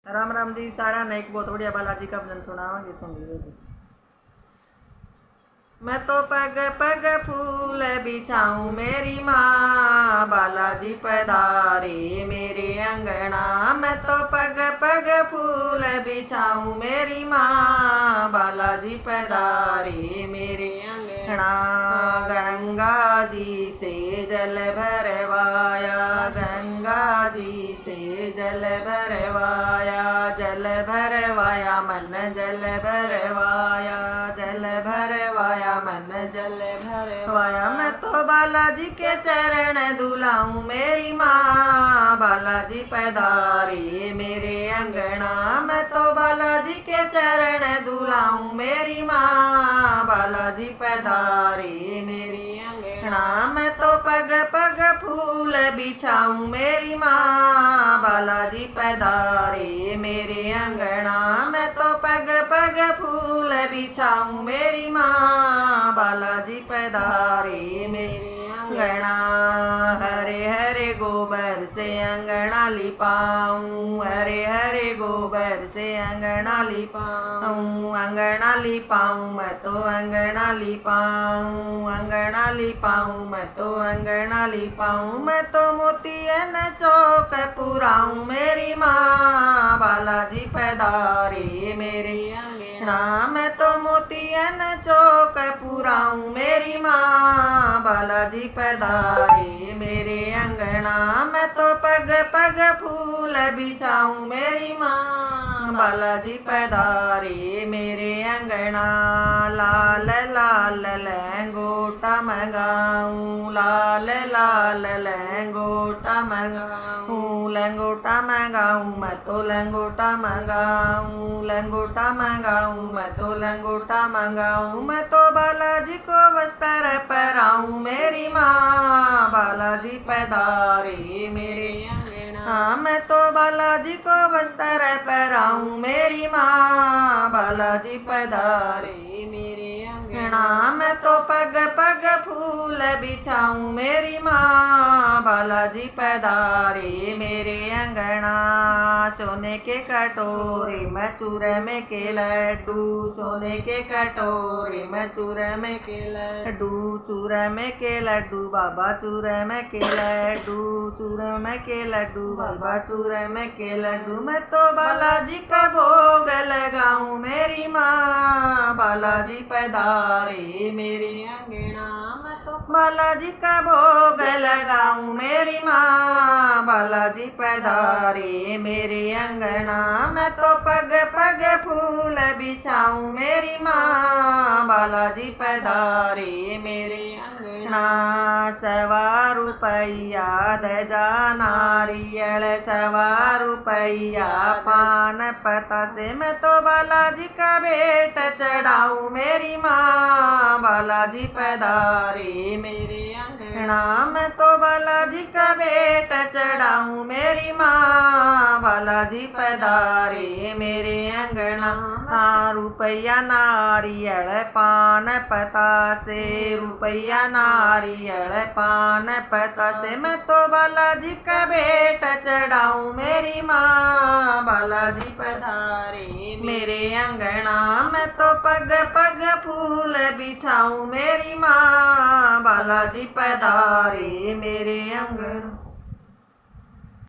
राम राम जी सारा ने एक बहुत बढ़िया बालाजी का भजन सुनावांगी, सुन लियो जी। मैं तो पग पग फूल बिछाऊं मेरी माँ, बालाजी पधारे मेरे अंगना। मैं तो पग पग फूल बिछाऊं मेरी माँ, बालाजी पधारे मेरे अंगना। गंगा जी से जल भरवाया, गंगा जी से जल भरवाया, जल भरवाया मन जल भरवाया, जल भरवाया मन जल भरवाया। मैं तो बालाजी के चरण धुलाऊं मेरी माँ, बालाजी पधारे मेरे अंगना। मैं तो बालाजी के चरण धुलाऊं मेरी माँ, बालाजी पधारे मेरे अंगना। मैं तो पग पग फूल बिछाऊं मेरी माँ, बालाजी पधारे मेरे अंगना। मैं तो पग पग फूल बिछाऊं मेरी माँ, बालाजी पधारे मेरे अंगना। हरे हरे गोबर से अंगना लिपाऊं, हरे हरे गोबर से अंगना लिपाऊं, अंगना लिपाऊं मैं तो अंगना लिपाऊं, अंगना लिपाऊं मैं तो अंगना लिपाऊं। मैं तो मोतियन चौक पुराऊं मेरी माँ, बालाजी पधारे मेरे अंगना। मैं तो मोतियन चौक पुराऊं मेरी माँ, बालाजी पधारे मेरे अंगना। मैं तो पग पग फूल बिछाऊं मेरी माँ, बालाजी पधारे मेरे अंगना। लाल लाल लंगोटा मंगाऊं, लाल लाल लंगोटा मंगाऊं, लंगोटा मंगाऊं मैं तो लंगोटा मंगाऊं, लंगोटा मंगाऊं मैं तो लंगोटा मंगाऊं। मैं तो बालाजी को वस्त्र पहराऊं मेरी माँ, बालाजी पधारे मेरे अंगना। मैं तो बालाजी को वस्त्र पहराऊं मेरी माँ, बालाजी पधारे मेरे अंगना। मैं तो पग पग फूल बिछाऊं मेरी माँ, बालाजी पधारे मेरे अंगना। सोने के कटोरे में चूरमे के लड्डू, सोने के कटोरे में चूरमे के लड्डू, चूरमे के लड्डू बाबा चूरमे के लड्डू, चूरमे के लड्डू बाबा चूरमे के लड्डू। मैं तो बालाजी का भोग लगाऊं मेरी माँ, बालाजी पधारे मेरे अंगना। मैं तो बालाजी का भोग लगाऊं मेरी माँ, बालाजी पधारे मेरे अंगना। मैं तो पग पग फूल बिछाऊं मेरी माँ, बालाजी पधारे मेरे अंगना। सवा रुपया ध्वजा नारियल, सवा रुपया पान पता से। मैं तो बालाजी का भेंट चढ़ाऊं मेरी माँ, बालाजी पधारे मेरे अंगना। मैं तो बालाजी का भेंट चढ़ाऊं मेरी माँ, बालाजी पधारे मेरे अंगना। रुपया नारियल पान पता से, रुपया नारियल पान पता से। मैं तो बालाजी का भेंट चढ़ाऊं मेरी माँ, बालाजी पधारे मेरे अंगना। मैं तो पग पग फूल बिछाऊं मेरी माँ, बालाजी पधारे मेरे अंगना।